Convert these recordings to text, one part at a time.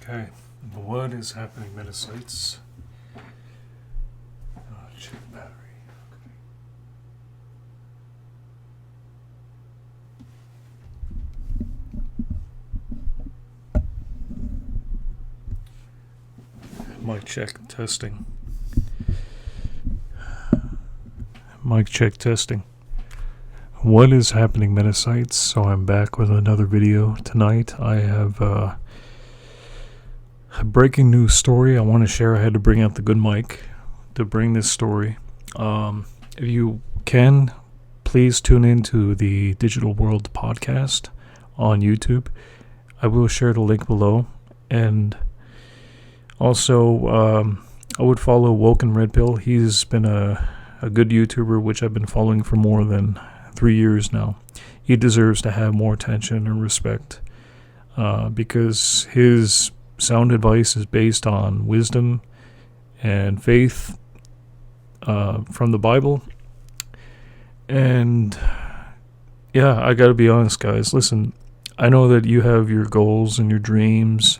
Okay, what is happening, Metasites? Check battery. Okay. Mic check testing. Mic check testing. What is happening, Metasites? So I'm back with another video tonight. I have a breaking news story I want to share. I had to bring out the good mic to bring this story. If you can, please tune into the Digital World podcast on YouTube. I will share the link below. And also, I would follow Woken Red Pill. He's been a good YouTuber, which I've been following for more than 3 years now. He deserves to have more attention and respect because his sound advice is based on wisdom and faith from the Bible. And yeah, I gotta be honest, guys. Listen, I know that you have your goals and your dreams.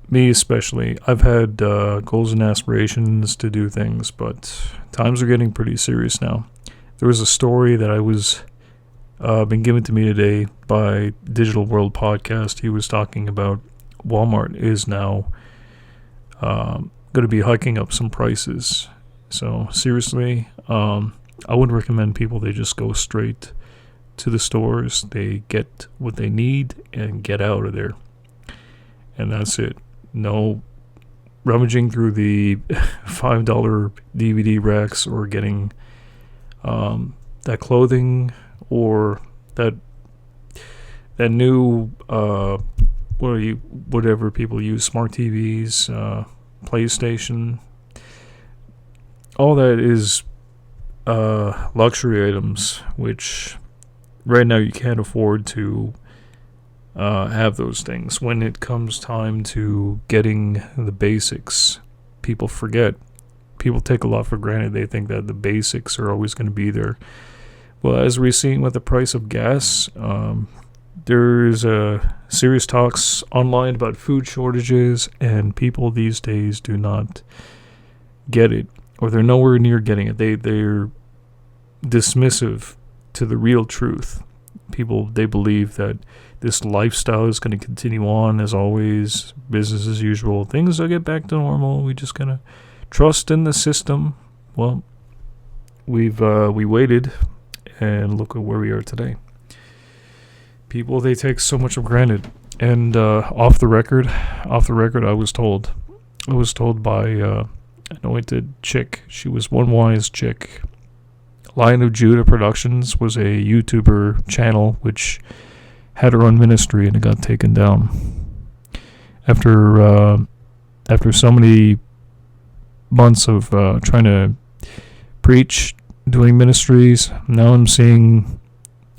Me especially. I've had goals and aspirations to do things, but times are getting pretty serious now. There was a story that I was been given to me today by Digital World Podcast. He was talking about Walmart is now going to be hiking up some prices. So seriously, I would recommend people, they just go straight to the stores. They get what they need and get out of there. And that's it. No rummaging through the $5 DVD racks or getting that clothing or that new whatever people use, smart TVs, PlayStation. All that is luxury items, which right now you can't afford to have those things. When it comes time to getting the basics, people forget. People take a lot for granted. They think that the basics are always going to be there. Well, as we're seeing with the price of gas, there's serious talks online about food shortages, and people these days do not get it, or they're nowhere near getting it. They're dismissive to the real truth. People, they believe that this lifestyle is going to continue on as always, business as usual. Things will get back to normal. We just gotta trust in the system. Well, we waited, and look at where we are today. People, they take so much for granted. And off the record, I was told by an anointed chick. She was one wise chick. Lion of Judah Productions was a YouTuber channel which had her own ministry, and it got taken down after so many months of trying to preach, doing ministries. Now I'm seeing,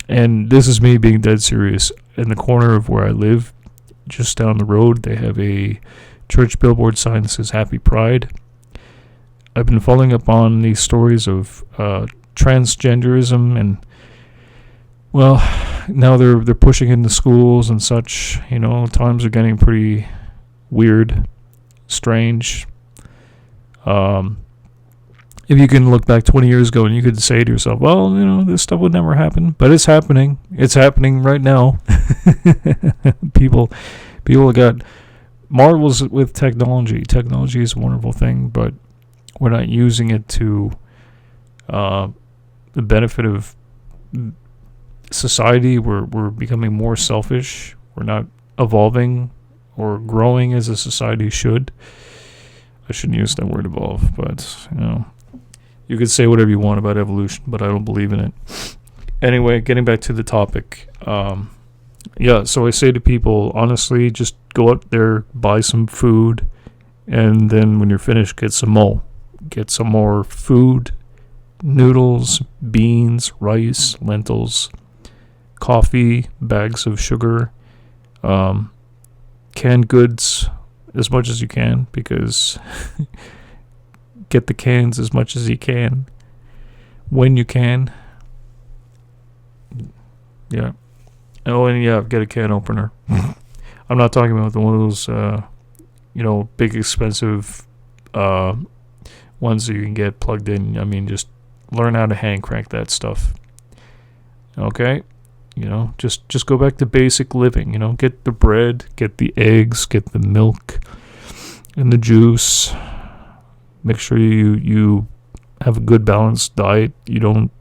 and this is me being dead serious, in the corner of where I live, just down the road, they have a church billboard sign that says Happy Pride. I've been following up on these stories of transgenderism, and well, now they're pushing into schools and such. You know, times are getting pretty weird, strange. If you can look back 20 years ago and you could say to yourself, well, you know, this stuff would never happen, but it's happening. It's happening right now. People got marvels with technology. Technology is a wonderful thing, but we're not using it to the benefit of society. We're becoming more selfish. We're not evolving or growing as a society should. I shouldn't use that word evolve, but you know, you could say whatever you want about evolution, but I don't believe in it. Anyway, getting back to the topic. So I say to people, honestly, just go out there, buy some food, and then when you're finished, get some more. Get some more food, noodles, beans, rice, lentils, coffee, bags of sugar, canned goods as much as you can, because get the cans as much as you can when you can. Yeah. Oh, and yeah, get a can opener. I'm not talking about one of those, big expensive ones that you can get plugged in. I mean, just learn how to hand crank that stuff. Okay? Just go back to basic living. Get the bread, get the eggs, get the milk and the juice. Make sure you have a good balanced diet. You don't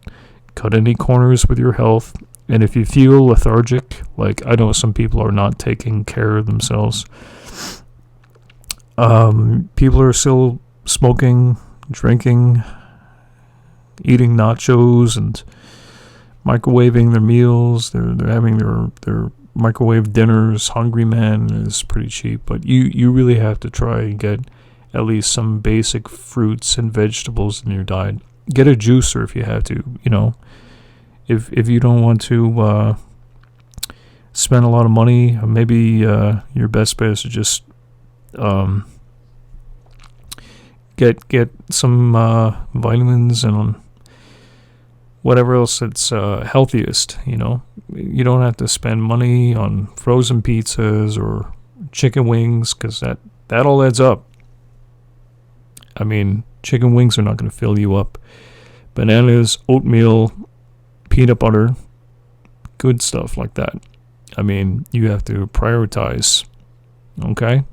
cut any corners with your health. And if you feel lethargic, like I know some people are not taking care of themselves, people are still smoking, drinking, eating nachos and microwaving their meals. They're having their microwave dinners. Hungry Man is pretty cheap, but you really have to try and get at least some basic fruits and vegetables in your diet. Get a juicer if you have to. If you don't want to spend a lot of money, maybe your best bet is to just get some vitamins and whatever else that's healthiest. You don't have to spend money on frozen pizzas or chicken wings, because that all adds up. I mean, chicken wings are not going to fill you up. Bananas, oatmeal, peanut butter, good stuff like that. I mean, you have to prioritize. Okay?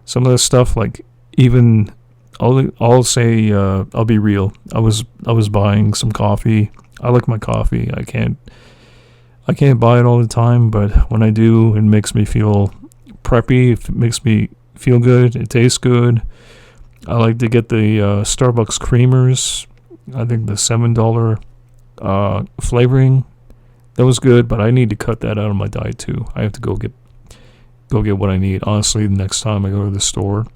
Some of the stuff, like, even I'll say, I'll be real. I was buying some coffee. I like my coffee. I can't buy it all the time, but when I do, it makes me feel preppy. It makes me feel good. It tastes good. I like to get the Starbucks creamers. I think the $7 flavoring, that was good, but I need to cut that out of my diet too. I have to go get what I need. Honestly, the next time I go to the store,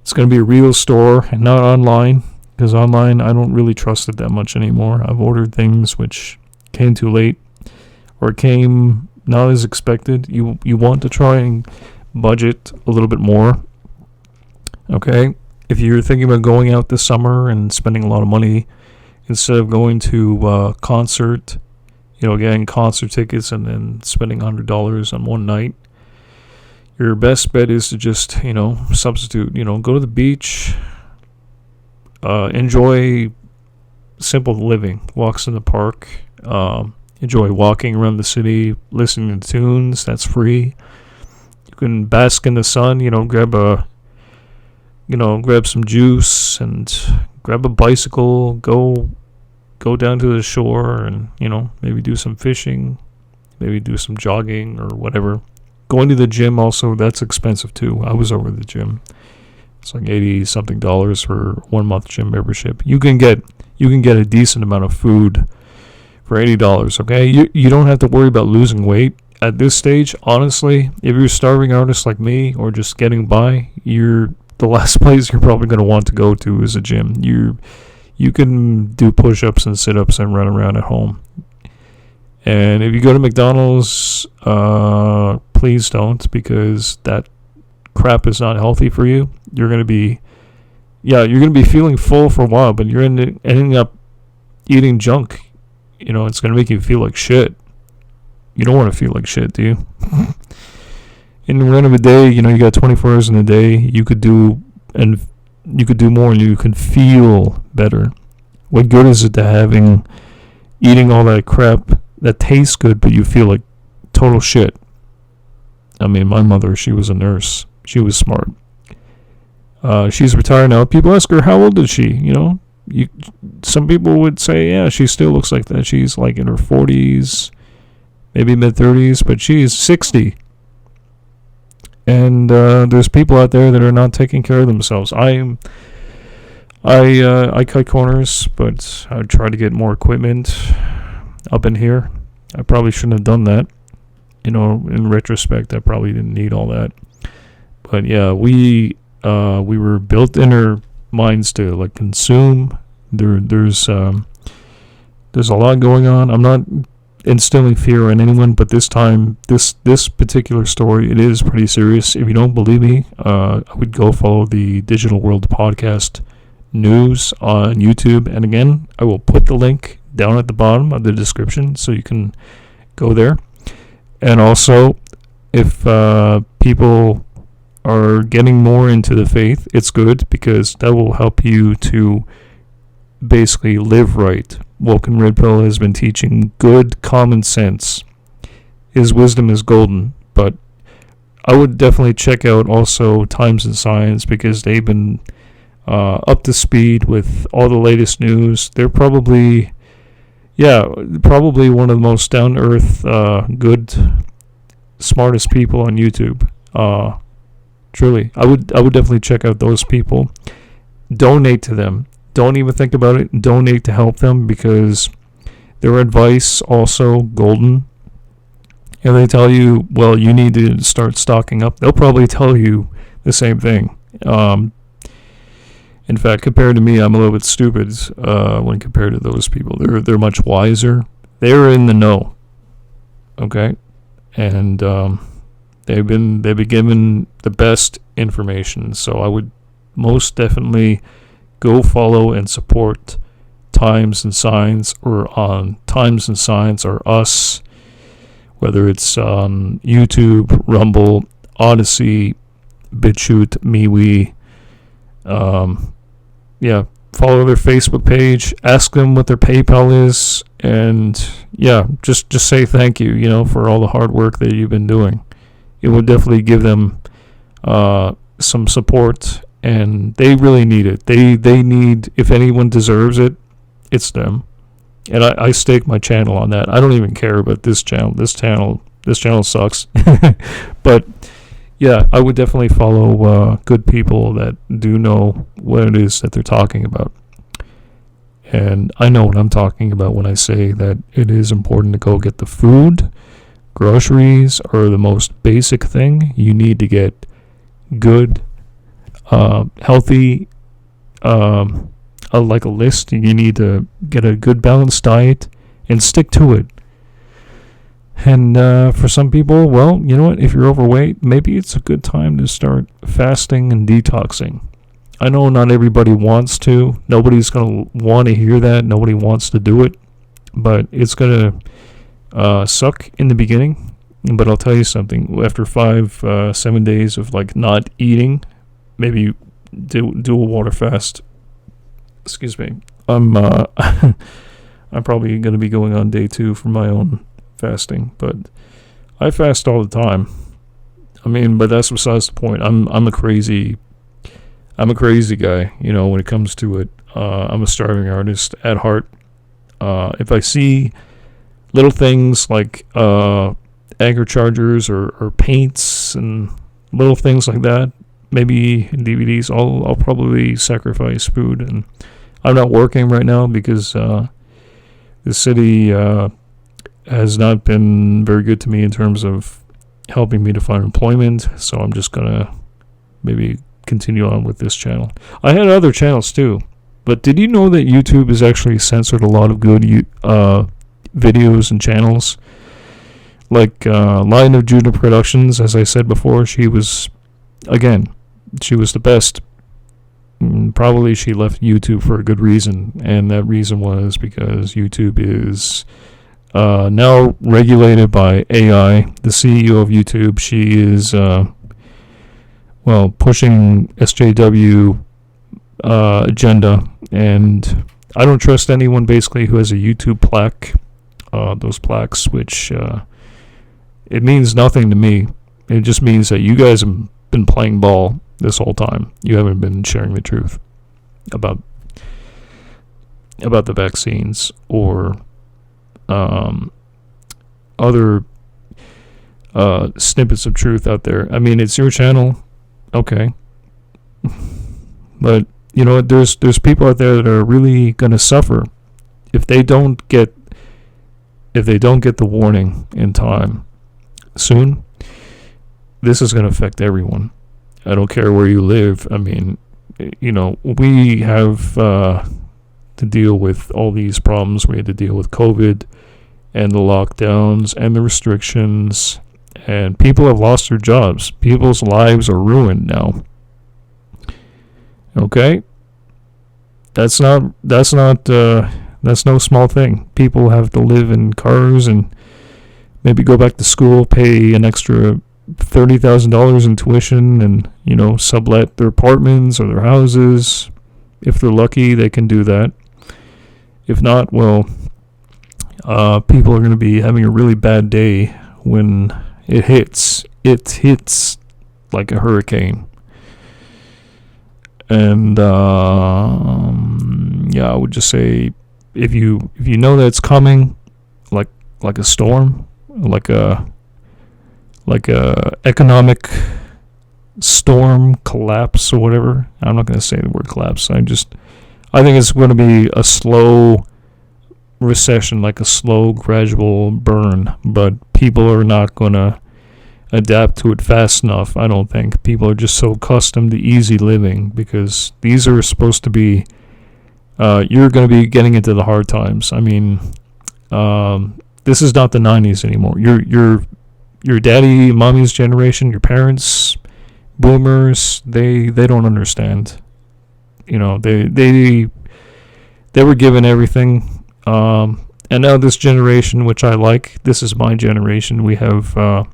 it's going to be a real store and not online, because online I don't really trust it that much anymore. I've ordered things which came too late or came not as expected. You want to try and budget a little bit more. Okay, if you're thinking about going out this summer and spending a lot of money, instead of going to concert, getting concert tickets and then spending $100 on one night, your best bet is to just, substitute. Go to the beach, enjoy simple living, walks in the park, enjoy walking around the city, listening to tunes. That's free. You can bask in the sun. Grab some juice and grab a bicycle, go down to the shore and, maybe do some fishing, maybe do some jogging or whatever. Going to the gym also, that's expensive too. I was over the gym. It's like $80-something for 1 month gym membership. You can get a decent amount of food for $80, okay? You don't have to worry about losing weight. At this stage, honestly, if you're a starving artist like me or just getting by, the last place you're probably going to want to go to is a gym. You can do push-ups and sit-ups and run around at home. And if you go to McDonald's, please don't, because that crap is not healthy for you. You're going to be feeling full for a while, but you're ending up eating junk. It's going to make you feel like shit. You don't want to feel like shit, do you? In the run of a day, you got 24 hours in a day. You could do more, and you can feel better. What good is it to eating all that crap that tastes good, but you feel like total shit? I mean, my mother, she was a nurse. She was smart. She's retired now. People ask her, how old is she? Some people would say, yeah, she still looks like that. She's like in her 40s, maybe mid-30s, but she's 60. And there's people out there that are not taking care of themselves. I cut corners, but I try to get more equipment up in here. I probably shouldn't have done that. In retrospect, I probably didn't need all that. But yeah, we were built in our minds to like consume. There's a lot going on. I'm not instilling fear in anyone, but this time, this particular story, it is pretty serious. If you don't believe me, I would go follow the Digital World Podcast News on YouTube, and again, I will put the link down at the bottom of the description so you can go there. And also, If people are getting more into the faith, it's good because that will help you to basically live right. Woken Red Pill has been teaching good common sense. His wisdom is golden, but I would definitely check out also Times and Science because they've been up to speed with all the latest news. They're probably one of the most down-to-earth, good, smartest people on YouTube. Truly, I would definitely check out those people. Donate to them. Don't even think about it. Donate to help them because their advice also golden. If they tell you, well, you need to start stocking up, they'll probably tell you the same thing. In fact, compared to me, I'm a little bit stupid when compared to those people. They're much wiser. They're in the know. Okay, and they've been given the best information. So I would most definitely go follow and support Times and Science or on Times and Science or us, whether it's on YouTube, Rumble, Odyssey, BitChute, MeWe. Follow their Facebook page, ask them what their PayPal is, and just say thank you, for all the hard work that you've been doing. It would definitely give them some support, and they really need it. They need, if anyone deserves it, it's them. And I stake my channel on that. I don't even care about this channel. This channel sucks. But yeah, I would definitely follow good people that do know what it is that they're talking about. And I know what I'm talking about when I say that it is important to go get the food. Groceries are the most basic thing. You need to get good, healthy, like a list. You need to get a good balanced diet and stick to it. And for some people, well, you know what? If you're overweight, maybe it's a good time to start fasting and detoxing. I know not everybody wants to. Nobody's going to want to hear that. Nobody wants to do it. But it's going to suck in the beginning. But I'll tell you something. After 7 days of like not eating, maybe do a water fast. Excuse me. I'm probably going to be going on day 2 for my own fasting, but I fast all the time. I mean, but that's besides the point. I'm a crazy guy, when it comes to it. I'm a starving artist at heart. If I see little things like anchor chargers or paints and little things like that, maybe DVDs, I'll probably sacrifice food. And I'm not working right now because the city has not been very good to me in terms of helping me to find employment, so I'm just gonna maybe continue on with this channel. I had other channels too, but did you know that YouTube has actually censored a lot of good videos and channels? Like Lion of Judah Productions, as I said before, she was the best. Probably she left YouTube for a good reason, and that reason was because YouTube is now regulated by AI. The CEO of YouTube, she is pushing SJW agenda, and I don't trust anyone basically who has a YouTube plaque. Those plaques, which it means nothing to me. It just means that you guys have been playing ball this whole time. You haven't been sharing the truth about the vaccines or other snippets of truth out there. I mean, it's your channel, okay, but there's people out there that are really gonna suffer if they don't get the warning in time soon. This is gonna affect everyone. I don't care where you live. I mean, we have to deal with all these problems. We had to deal with COVID and the lockdowns and the restrictions, and people have lost their jobs. People's lives are ruined now. Okay? That's no small thing. People have to live in cars and maybe go back to school, pay an extra $30,000 in tuition and, sublet their apartments or their houses. If they're lucky, they can do that. If not, well, people are going to be having a really bad day when it hits. It hits like a hurricane. And I would just say, if you know that it's coming, like a storm, like a economic storm collapse or whatever. I'm not going to say the word collapse. I think it's going to be a slow recession, like a slow, gradual burn. But people are not going to adapt to it fast enough. I don't think people are just so accustomed to easy living, because these are supposed to be. You're going to be getting into the hard times. I mean, this is not the 90s anymore. Your daddy, mommy's generation, your parents, boomers, they don't understand. They were given everything. And now this generation, which I like, this is my generation, we have a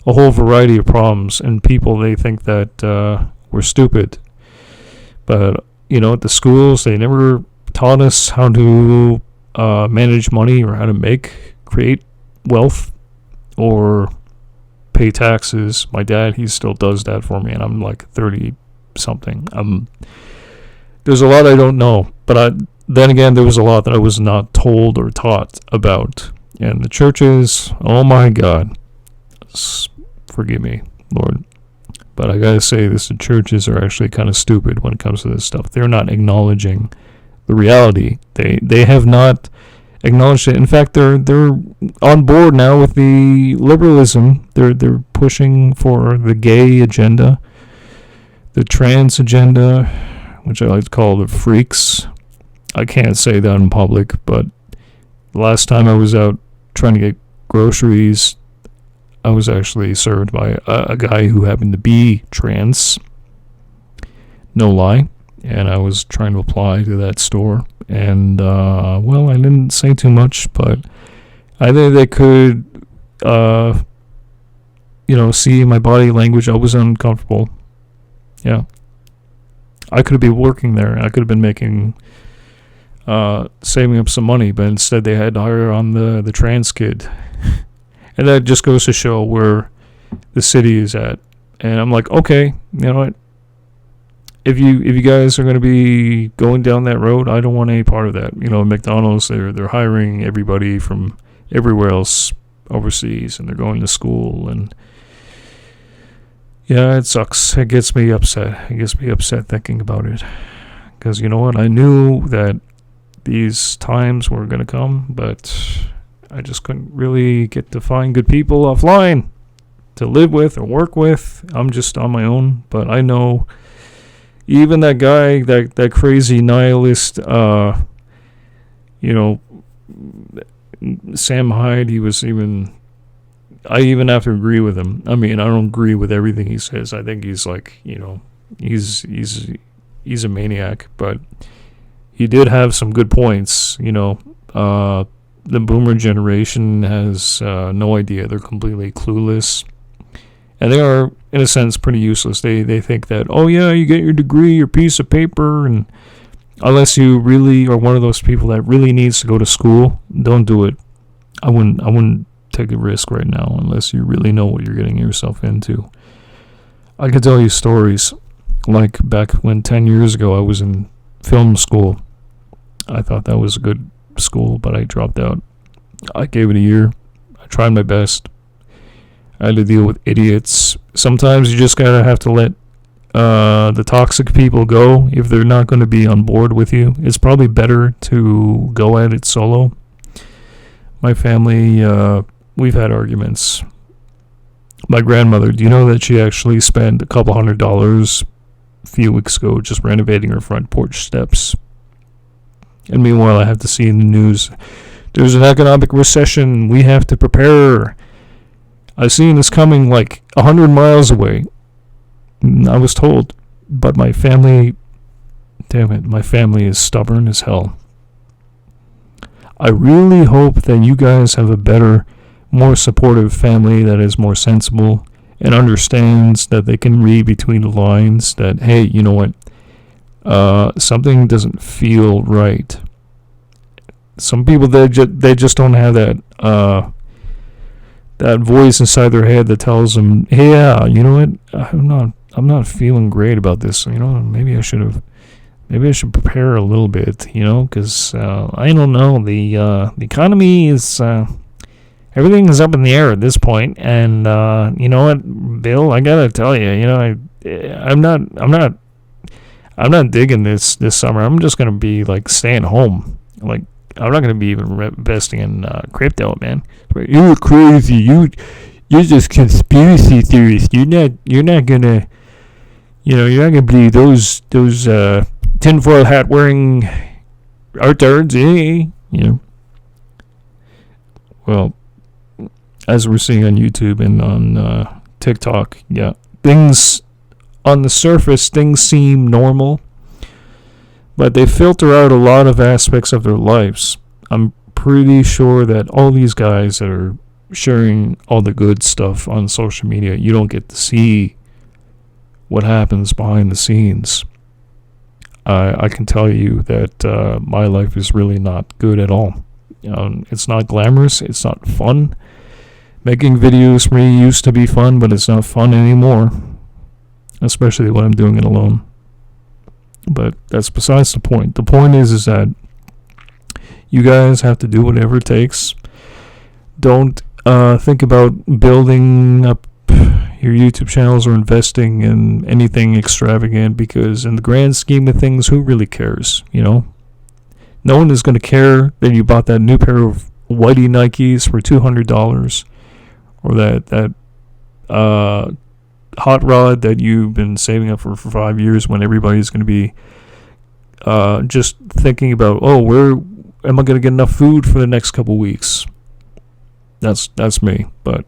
whole variety of problems, and people, they think that we're stupid. But, at the schools, they never taught us how to manage money, or how to create wealth, or pay taxes. My dad, he still does that for me, and I'm like 30 something. There's a lot I don't know, but then again, there was a lot that I was not told or taught about. And the churches, oh my God, forgive me, Lord, but I gotta say this: the churches are actually kind of stupid when it comes to this stuff. They're not acknowledging the reality. They have not acknowledged it. In fact, they're on board now with the liberalism. They're pushing for the gay agenda, the trans agenda, which I like to call the freaks. I can't say that in public, but the last time I was out trying to get groceries, I was actually served by a guy who happened to be trans. No lie. And I was trying to apply to that store. And, I didn't say too much, but I think they could, see my body language. I was uncomfortable. Yeah. I could have been working there. I could have been making, saving up some money, but instead they had to hire on the trans kid. And that just goes to show where the city is at. And I'm like, okay, you know what? If you guys are going to be going down that road, I don't want any part of that. McDonald's, they're hiring everybody from everywhere else overseas, and they're going to school, and yeah, it sucks. It gets me upset. It gets me upset thinking about it, because you know what? I knew that these times were going to come, but I just couldn't really get to find good people offline to live with or work with. I'm just on my own, but I know. Even that guy, that crazy nihilist, Sam Hyde, I even have to agree with him. I mean, I don't agree with everything he says. I think he's like, he's a maniac, but he did have some good points. The boomer generation has no idea. They're completely clueless. And they are, in a sense, pretty useless. They think that, oh yeah, you get your degree, your piece of paper, and unless you really are one of those people that really needs to go to school, don't do it. I wouldn't take a risk right now unless you really know what you're getting yourself into. I could tell you stories, like back when 10 years ago I was in film school. I thought that was a good school, but I dropped out. I gave it a year. I tried my best. I had to deal with idiots. Sometimes you just gotta have to let the toxic people go if they're not going to be on board with you. It's probably better to go at it solo. My family, we've had arguments. My grandmother, do you know that she actually spent $200 a few weeks ago just renovating her front porch steps? And meanwhile, I have to see in the news, there's an economic recession. We have to prepare. I've seen this coming like 100 miles away. I was told, but my family, damn it, my family is stubborn as hell. I really hope that you guys have a better, more supportive family that is more sensible and understands that they can read between the lines that, hey, you know what, something doesn't feel right. Some people, they just don't have that that voice inside their head that tells them, hey, yeah, you know what, I'm not feeling great about this. You know, maybe I should prepare a little bit, you know, because I don't know, the economy is everything is up in the air at this point, and you know what, Bill, I gotta tell you, you know, I'm not digging this summer. I'm just gonna be like staying home. Like, I'm not gonna be even investing in crypto, man. You're crazy. You're just conspiracy theorist. You're not gonna, you know, you're not gonna believe those tinfoil hat wearing artards, eh? You know. Well, as we're seeing on YouTube and on TikTok, yeah, things on the surface, things seem normal, but they filter out a lot of aspects of their lives. I'm pretty sure that all these guys that are sharing all the good stuff on social media, you don't get to see what happens behind the scenes. I can tell you that my life is really not good at all. It's not glamorous. It's not fun. Making videos for me used to be fun, but it's not fun anymore, especially when I'm doing it alone. But that's besides the point. The point is that you guys have to do whatever it takes. Don't think about building up your YouTube channels or investing in anything extravagant, because in the grand scheme of things, who really cares, you know? No one is going to care that you bought that new pair of whitey Nikes for $200, or that hot rod that you've been saving up for 5 years, when everybody's going to be just thinking about, oh, where am I going to get enough food for the next couple weeks? That's me. But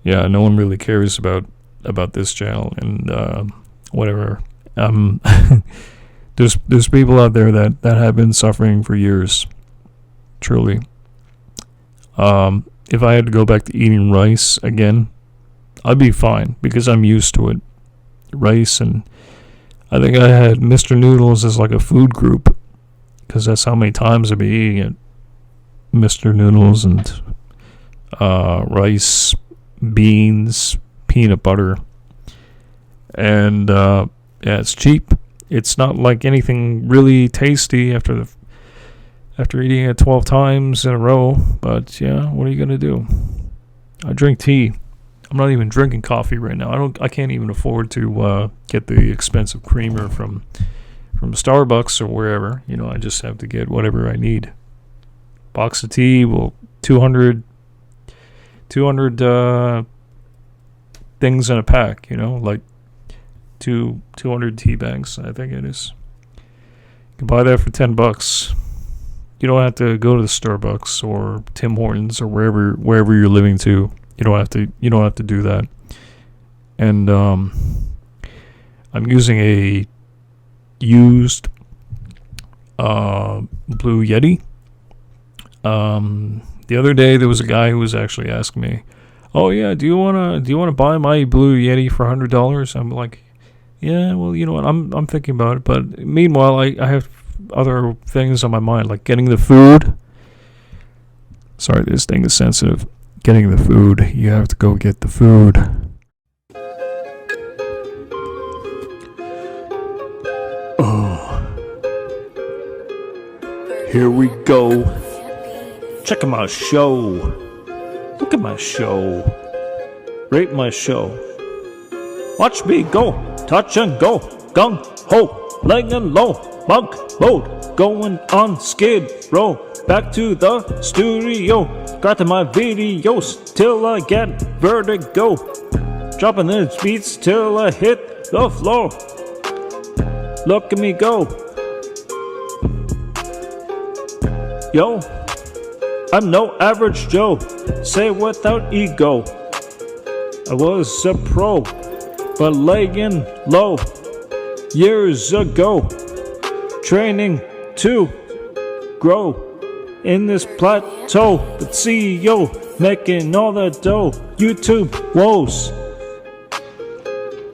yeah, no one really cares about this channel and whatever. There's people out there that have been suffering for years, truly. If I had to go back to eating rice again, I'd be fine, because I'm used to it. Rice, and I think I had Mr. Noodles as like a food group, because that's how many times I've been eating it. Mr. Noodles and rice, beans, peanut butter, and yeah, it's cheap. It's not like anything really tasty after eating it 12 times in a row. But yeah, what are you gonna do? I drink tea. I'm not even drinking coffee right now. I can't even afford to get the expensive creamer from Starbucks or wherever. You know, I just have to get whatever I need. Box of tea, well, 200 things in a pack, you know, like 200 tea bags, I think it is. You can buy that for $10. You don't have to go to the Starbucks or Tim Hortons or wherever you're living to. You don't have to do that. And I'm using a used Blue Yeti. The other day there was a guy who was actually asking me, "Oh yeah, do you wanna buy my Blue Yeti for $100?" I'm like, "Yeah, well, you know what? I'm thinking about it." But meanwhile, I have other things on my mind, like getting the food. Sorry, this thing is sensitive. Getting the food. You have to go get the food. Oh, here we go. Check out my show. Look at my show. Rate my show. Watch me go. Touch and go. Gung ho. Laying low. Monk mode. Going on skid row. Back to the studio. Got to my videos till I get vertigo. Dropping the beats till I hit the floor. Look at me go. Yo, I'm no average Joe. Say without ego. I was a pro, but laying low years ago. Training to grow in this plateau, but CEO making all the dough. YouTube woes,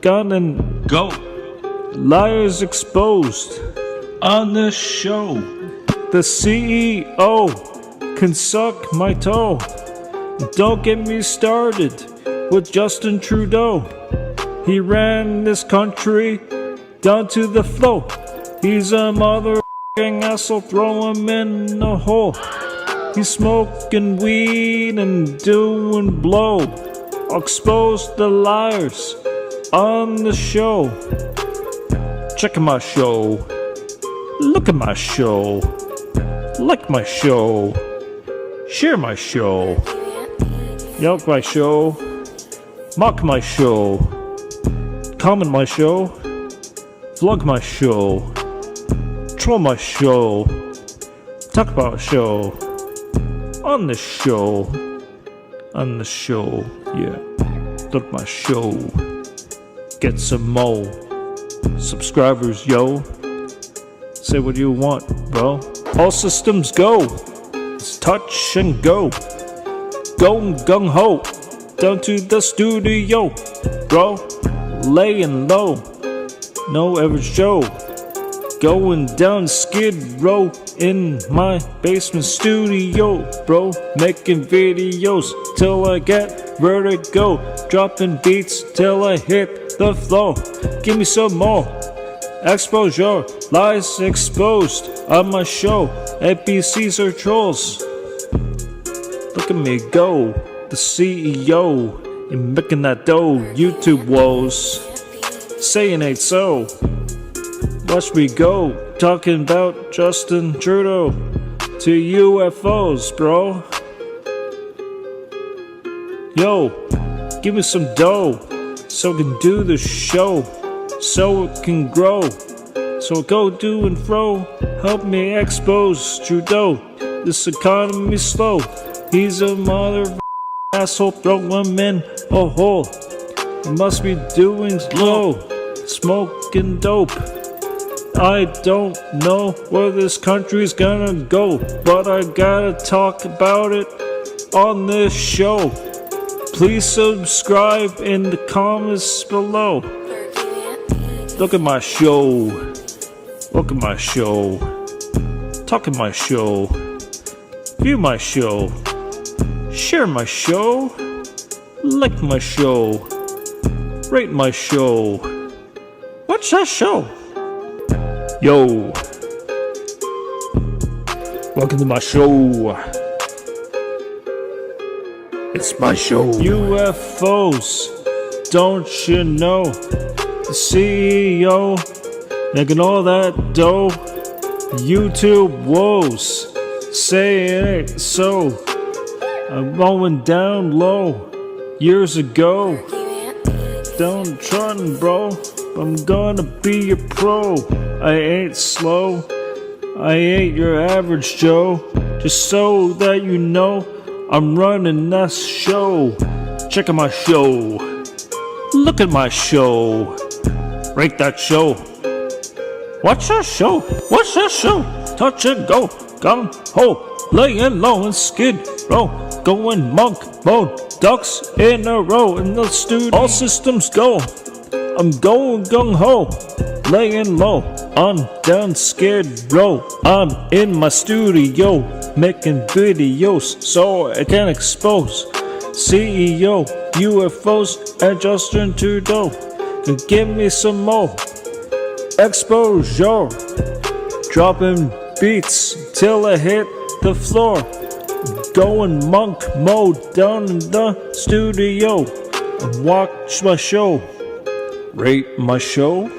gun and go liars exposed. on the show. The CEO can suck my toe. Don't get me started with Justin Trudeau. He ran this country down to the floor. He's a motherfucking asshole, throw him in a hole. He's smoking weed and doing blow. I'll expose the liars on the show. Check my show. Look at my show. Like my show. Share my show. Yelp my show. Mock my show. Comment my show. Vlog my show. Troll my show. Talk about show. On the show. On the show. Yeah. Look my show. Get some more subscribers, yo. Say what you want, bro. All systems go. It's touch and go. Going gung ho. Down to the studio, bro. Laying low. No average Joe. Going down Skid Row in my basement studio, bro. Making videos till I get vertigo. Dropping beats till I hit the floor. Give me some more exposure. Lies exposed on my show. NPCs are trolls. Look at me go. The CEO. You're making that dough. YouTube woes. Saying ain't so. Watch me go, talking about Justin Trudeau to UFOs, bro. Yo, give me some dough so I can do the show, so it can grow. So go do and fro, help me expose Trudeau. This economy's slow. He's a mother asshole, throw him in a hole. He must be doing slow, smoking dope. I don't know where this country's gonna go, but I gotta talk about it on this show. Please subscribe in the comments below. Look at my show. Look at my show. Talk at my show. View my show. Share my show. Like my show. Rate my show. Watch that show. Yo, welcome to my show. It's my show. UFOs, don't you know? The CEO making all that dough. YouTube woes, say it ain't so. I'm going down low years ago. Don't trun, bro. I'm gonna be a pro. I ain't slow. I ain't your average Joe. Just so that you know, I'm running that show. Check out my show. Look at my show. Rate that show. Watch that show. Watch that show. Touch and go. Gung ho. Laying low and skid row. Going monk mode. Ducks in a row in the studio. All systems go. I'm going gung ho, laying low, on down Skid Row. I'm in my studio, making videos so I can expose CEO, UFOs, and Justin Trudeau. Can give me some more exposure, dropping beats till I hit the floor. Going monk mode down in the studio and watch my show. Rate my show,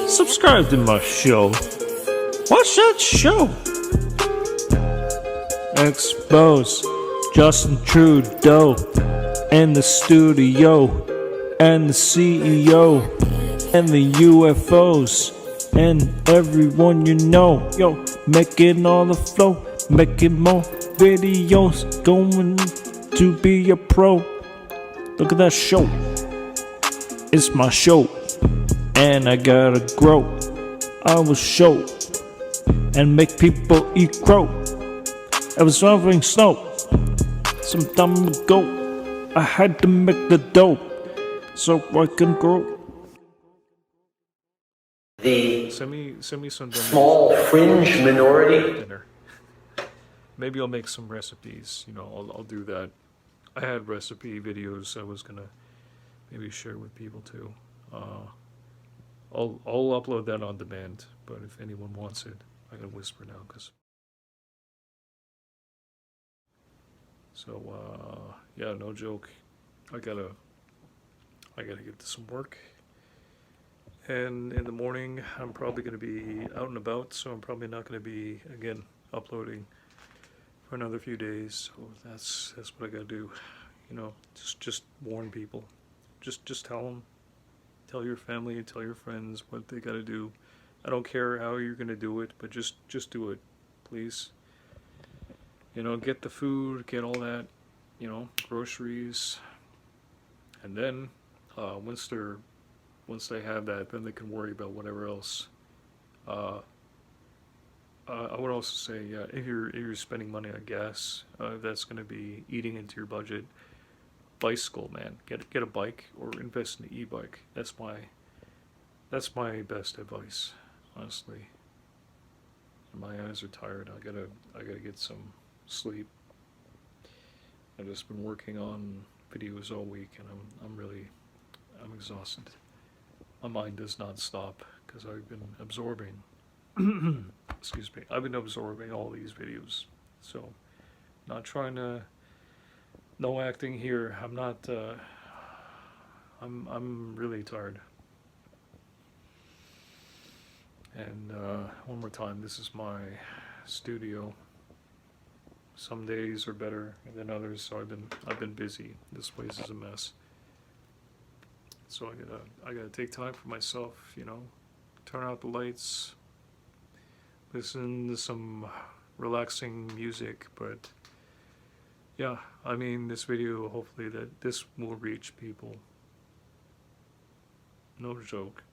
subscribe to my show, watch that show. Expose Justin Trudeau and the studio and the CEO and the UFOs and everyone you know. Yo, making all the flow, making more videos, going to be a pro. Look at that show. It's my show, and I gotta grow. I will show and make people eat crow. I was shoveling snow some time ago. I had to make the dough so I can grow. the Send me some small fringe minority. dinner. Maybe I'll make some recipes. I'll do that. I had recipe videos I was gonna maybe share with people too. I'll upload that on demand. But if anyone wants it, I gotta whisper now, cause. So yeah, no joke. I gotta get to some work. And in the morning, I'm probably going to be out and about, so I'm probably not going to be, again, uploading for another few days. So that's what I got to do. Just warn people. Just tell them. Tell your family, tell your friends what they got to do. I don't care how you're going to do it, but just do it, please. Get the food, get all that, groceries. And then, once they have that, then they can worry about whatever else. I would also say, if you're spending money on gas, that's going to be eating into your budget. Bicycle, man, get a bike or invest in an e-bike. That's my best advice, honestly. My eyes are tired. I gotta get some sleep. I've just been working on videos all week, and I'm exhausted. My mind does not stop because I've been absorbing. Excuse me. I've been absorbing all these videos. So, not trying to. No acting here. I'm not. I'm really tired. And one more time, this is my studio. Some days are better than others, so I've been busy. This place is a mess. So I gotta take time for myself, turn out the lights, listen to some relaxing music, but yeah, this video, hopefully this will reach people. No joke.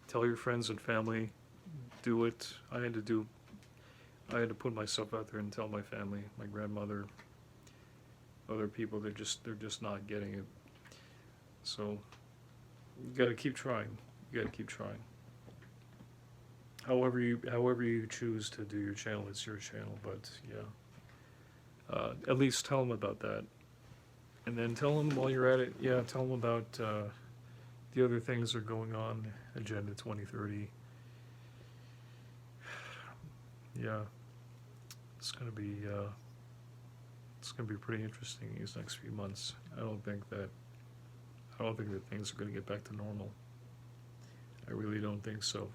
Tell your friends and family, do it. I had to put myself out there and tell my family, my grandmother, other people, they're just not getting it. So you gotta keep trying. However you choose to do your channel, it's your channel. But yeah, at least tell them about that, and then tell them while you're at it. Yeah, tell them about the other things that are going on. Agenda 2030. Yeah, it's gonna be pretty interesting these next few months. I don't think that things are going to get back to normal. I really don't think so.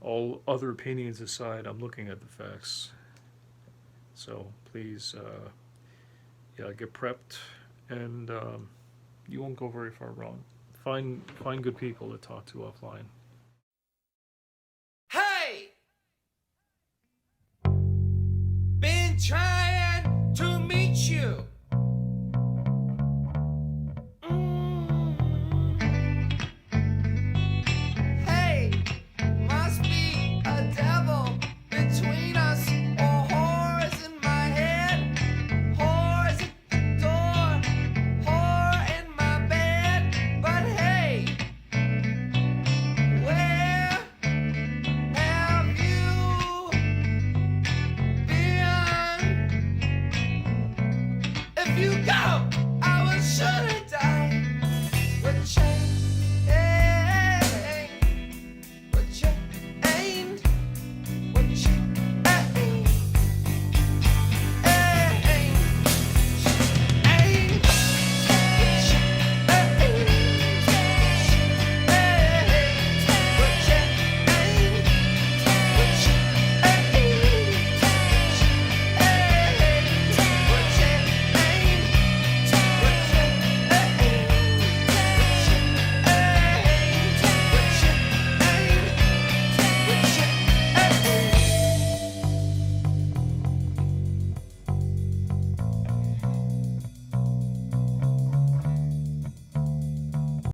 All other opinions aside, I'm looking at the facts. So please, get prepped, and you won't go very far wrong. Find good people to talk to offline. Hey! Been trying